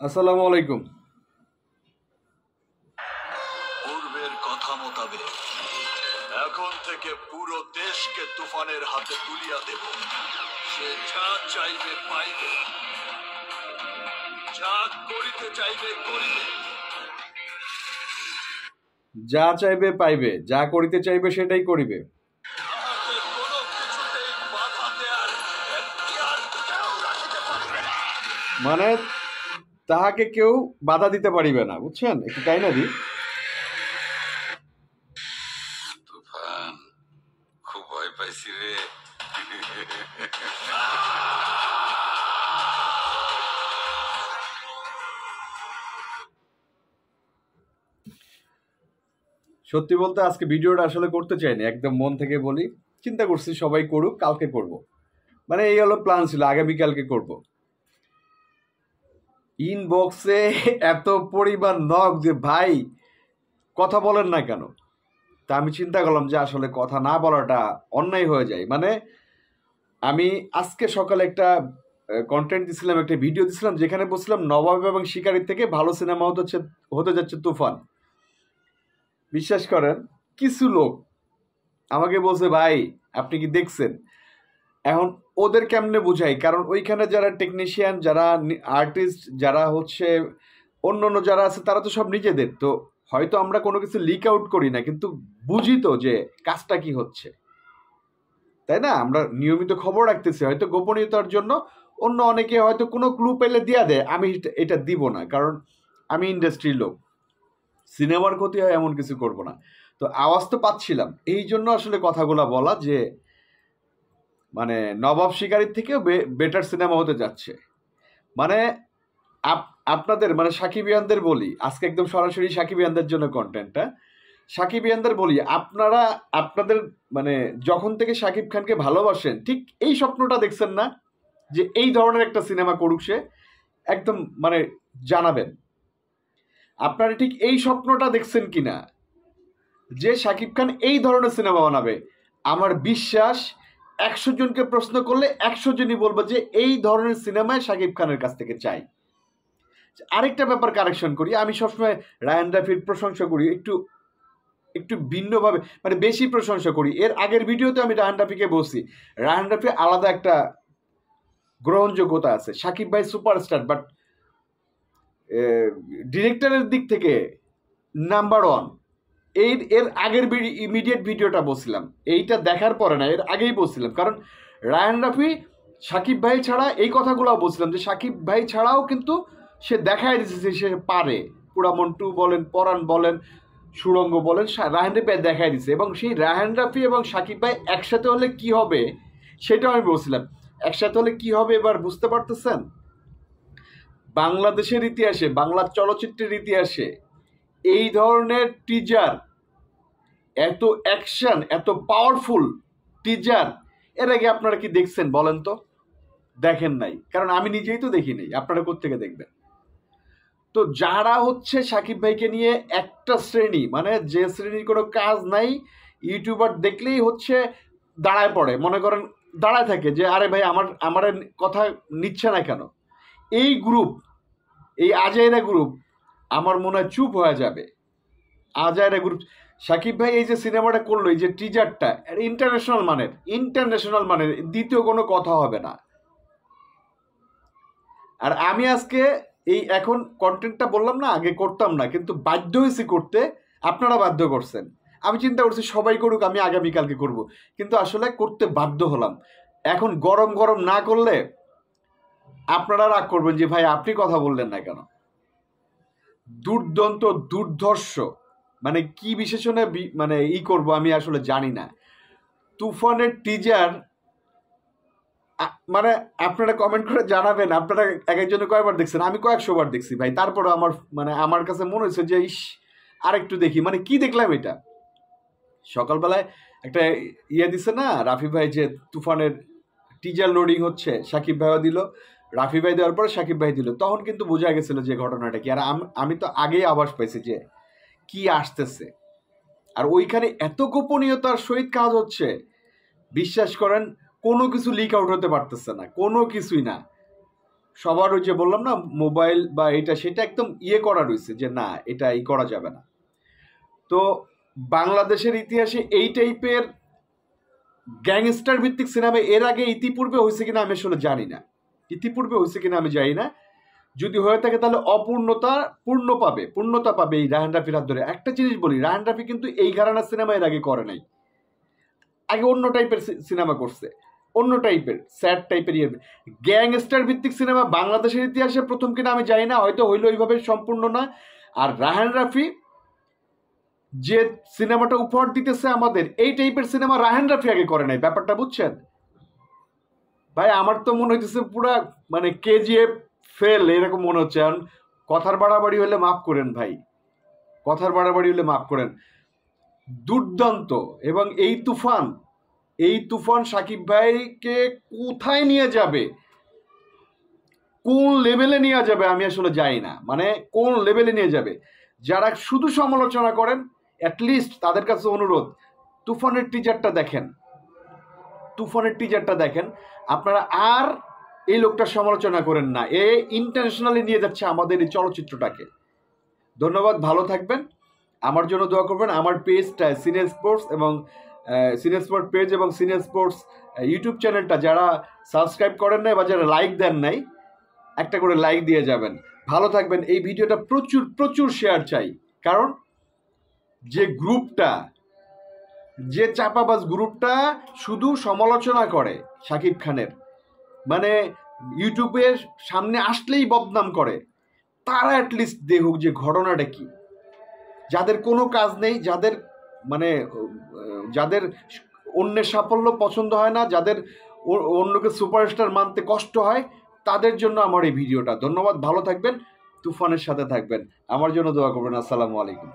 আসসালামু আলাইকুম। পূর্বের কথা মোতাবেক এখন থেকে পুরো দেশকে তুফানের হাতে তুলিয়া দেব। সে যা চাইবে পাইবে, যা করিতে চাইবে করিবে। যা চাইবে পাইবে, যা করিতে চাইবে সেটাই করিবে। তাহাতে কোনো কিছুতেই বাধা দেয়ার এখতিয়ার কেউ রাখিতে পারিবে না। মানে তাহাকে কেউ বাধা দিতে পারিবে না, বুঝছেন? একটু তাই না দি তুফান, খুব ভয় পাইছি রে। সত্যি বলতে আজকে ভিডিওটা আসলে করতে চাইনি, একদম মন থেকে বলি। চিন্তা করছি সবাই করুক, কালকে করব। মানে এই হলো প্ল্যান ছিল, আগামীকালকে করব। ইনবক্সে এত পরিমাণ নক যে ভাই কথা বলেন না কেন। তা আমি চিন্তা করলাম যে আসলে কথা না বলাটা অন্যায় হয়ে যায়। মানে আমি আজকে সকালে একটা কন্টেন্ট দিছিলাম, একটা ভিডিও দিছিলাম, যেখানে বলছিলাম নবাব এবং শিকারির থেকে ভালো সিনেমা হতে যাচ্ছে তুফান। বিশ্বাস করেন, কিছু লোক আমাকে বলছে ভাই আপনি কি দেখছেন। এখন ওদের কেমনে বুঝাই, কারণ ওইখানে যারা টেকনিশিয়ান, যারা আর্টিস্ট, যারা হচ্ছে অন্য অন্য যারা আছে, তারা তো সব নিজেদের। তো হয়তো আমরা কোনো কিছু লিক আউট করি না, কিন্তু বুঝি তো যে কাজটা কি হচ্ছে, তাই না? আমরা নিয়মিত খবর রাখতেছি, হয়তো গোপনীয়তার জন্য অন্য অনেকে হয়তো কোনো ক্লু পেলে দিয়া দেয়, আমি এটা দিব না, কারণ আমি ইন্ডাস্ট্রির লোক, সিনেমার ক্ষতি হয় এমন কিছু করব না। তো আওয়াজ তো পাচ্ছিলাম, এই জন্য আসলে কথাগুলা বলা যে মানে নবাব শিকারীর থেকেও বেটার সিনেমা হতে যাচ্ছে। মানে আপনাদের মানে সাকিবিয়ানদের বলি, আজকে একদম সরাসরি সাকিবিয়ানদের জন্য কন্টেন্টটা। সাকিবিয়ানদের বলি, আপনারা আপনাদের মানে যখন থেকে শাকিব খানকে ভালোবাসেন, ঠিক এই স্বপ্নটা দেখছেন না যে এই ধরনের একটা সিনেমা করুক সে? একদম মানে জানাবেন আপনারা ঠিক এই স্বপ্নটা দেখছেন কিনা যে শাকিব খান এই ধরনের সিনেমা বানাবে। আমার বিশ্বাস 100 জনকে প্রশ্ন করলে 100 জনই বলবো যে এই ধরনের সিনেমায় শাকিব খানের কাছ থেকে চাই। আরেকটা ব্যাপার কারেকশন করি, আমি সবসময় রায়ান রাফির প্রশংসা করি একটু একটু ভিন্নভাবে, মানে বেশি প্রশংসা করি। এর আগের ভিডিওতে আমি রায়ান রাফিকে বলছি, রায়ান রাফি আলাদা একটা গ্রহণযোগ্যতা আছে। শাকিব ভাই সুপারস্টার, বাট ডিরেক্টরের দিক থেকে নাম্বার ওয়ান। এর আগের ইমিডিয়েট ভিডিওটা বলছিলাম, এইটা দেখার পরে না, এর আগেই বলছিলাম। কারণ রায়ান রাফি শাকিব ভাই ছাড়া, এই কথাগুলো বলছিলাম যে শাকিব ভাই ছাড়াও কিন্তু সে দেখায় দিচ্ছে যে সে পারে। পুরা মন্টু বলেন, পরাণ বলেন, সুরঙ্গ বলেন, রায়হান রাফি দেখায় দিচ্ছে। এবং সেই রায়হান রাফি এবং শাকিব ভাই একসাথে হলে কি হবে সেটাও আমি বলছিলাম। একসাথে হলে কি হবে এবার বুঝতে পারতেছেন? বাংলাদেশের ইতিহাসে, বাংলা চলচ্চিত্রের ইতিহাসে এই ধরনের টিজার, এত অ্যাকশন, এত পাওয়ারফুল টিজার এর আগে আপনারা কি দেখছেন বলেন তো? দেখেন নাই, কারণ আমি নিজেই তো দেখি নাই, আপনারা কোত্থেকে দেখবেন? তো যারা হচ্ছে শাকিব ভাইকে নিয়ে একটা শ্রেণী, মানে যে শ্রেণীর কোনো কাজ নাই, ইউটিউবার দেখলেই হচ্ছে দাঁড়ায় পড়ে, মনে করেন দাঁড়ায় থাকে যে আরে ভাই আমার কথা নিচ্ছে না কেন। এই গ্রুপ, এই আজাইরা গ্রুপ আমার মনে হয় চুপ হয়ে যাবে। আজাইরা গ্রুপ, শাকিব ভাই এই যে সিনেমাটা করলো, এই যে টিজারটা ইন্টারন্যাশনাল মানের, দ্বিতীয় কোনো কথা হবে না। আর আমি আজকে এই এখন কন্টেন্টটা বললাম না, আগে করতাম না, কিন্তু বাধ্য হয়েছি করতে, আপনারা বাধ্য করছেন। আমি চিন্তা করছি সবাই করুক, আমি আগামীকালকে করব, কিন্তু আসলে করতে বাধ্য হলাম। এখন গরম গরম না করলে আপনারা রাগ করবেন যে ভাই আপনি কথা বললেন না কেন। দুর্দন্ত, দুর্ধর্ষ, মানে কি বিশেষণে মানে করব আমি আসলে জানি না। তুফানের টিজার, মানে আপনারা কমেন্ট করে জানাবেন আপনারা এক একজনে কয়বার দেখছেন। আমি কয়েকশো বার দেখছি ভাই, তারপরে আমার মানে আমার কাছে মনে হয়েছে যে ইস আরেকটু দেখি। মানে কি দেখলাম এটা, সকালবেলায় একটা দিছে না রাফি ভাই, যে তুফানের টিজার লোডিং হচ্ছে, সাকিব ভাইও দিল, রাফি ভাই দেওয়ার পরে সাকিব ভাই দিল, তখন কিন্তু বোঝা গেছিল যে ঘটনাটা কি। আর আমি তো আগেই আভাস পাইছি যে কি আসতেছে। আর ওইখানে এত গোপনীয়তার সহিত কাজ হচ্ছে, বিশ্বাস করেন কোনো কিছু লিক আউট হতে পারতেছে না, কোনো কিছুই না। সবার ওই যে বললাম না মোবাইল বা এটা সেটা একদম ইয়ে করা রয়েছে যে না এটা করা যাবে না। তো বাংলাদেশের ইতিহাসে এই টাইপের গ্যাংস্টার ভিত্তিক সিনেমা এর আগে ইতিপূর্বে হয়েছে কিনা আমি আসলে জানি না, আমি জানি না। যদি হয়ে থাকে তাহলে পূর্ণতা পাবে এই রায়হান রাফির হাত ধরে। একটা জিনিস বলি, রায়হান রাফি কিন্তু এই ঘরানার সিনেমা এর আগে করে নাই, আগে অন্য টাইপের সিনেমা করছে, অন্য টাইপের স্যাড টাইপের গ্যাংস্টার ভিত্তিক সিনেমা বাংলাদেশের ইতিহাসে প্রথম কিনা আমি জানি না, হয়তো হইলো ওইভাবে সম্পূর্ণ না। আর রায়হান রাফি যে সিনেমাটা উপহার দিতেছে আমাদের, এই টাইপের সিনেমা রায়হান রাফি আগে করে নাই, ব্যাপারটা বুঝছেন ভাই? আমার তো মনে হইতেছে পুরা মানে কেজিএফ ফেল এরকম মনে হচ্ছে। কথার বাড়াবাড়ি হলে মাফ করেন ভাই, দুর্দান্ত। এবং এই তুফান সাকিব ভাইকে কোথায় নিয়ে যাবে, কোন লেভেলে নিয়ে যাবে আমি আসলে জানি না, মানে কোন লেভেলে নিয়ে যাবে। যারা শুধু সমালোচনা করেন অ্যাটলিস্ট তাদের কাছে অনুরোধ, তুফানের টিজারটা দেখেন আপনারা, আর এই লোকটা সমালোচনা করেন না। ইন্টারন্যাশনালি নিয়ে যাচ্ছে আমাদের এই চলচ্চিত্রটাকে। ধন্যবাদ, ভালো থাকবেন, আমার জন্য দোয়া করবেন। আমার পেজটা সিনে স্পোর্টস এবং সিনে স্পোর্টস পেজ এবং সিনে স্পোর্টস ইউটিউব চ্যানেলটা যারা সাবস্ক্রাইব করেন নাই বা যারা লাইক দেন নাই, একটা করে লাইক দিয়ে যাবেন। ভালো থাকবেন। এই ভিডিওটা প্রচুর শেয়ার চাই, কারণ যে চাপাবাজ গ্রুপটা শুধু সমালোচনা করে শাকিব খানের, মানে ইউটিউবের সামনে আসলেই বদনাম করে, তারা অ্যাটলিস্ট দেখুক যে ঘটনাটা কি। যাদের কোনো কাজ নেই, যাদের অন্যের সাফল্য পছন্দ হয় না, যাদের অন্যকে সুপারস্টার মানতে কষ্ট হয়, তাদের জন্য আমার এই ভিডিওটা। ধন্যবাদ, ভালো থাকবেন, তুফানের সাথে থাকবেন, আমার জন্য দোয়া করবেন। আসসালামু আলাইকুম।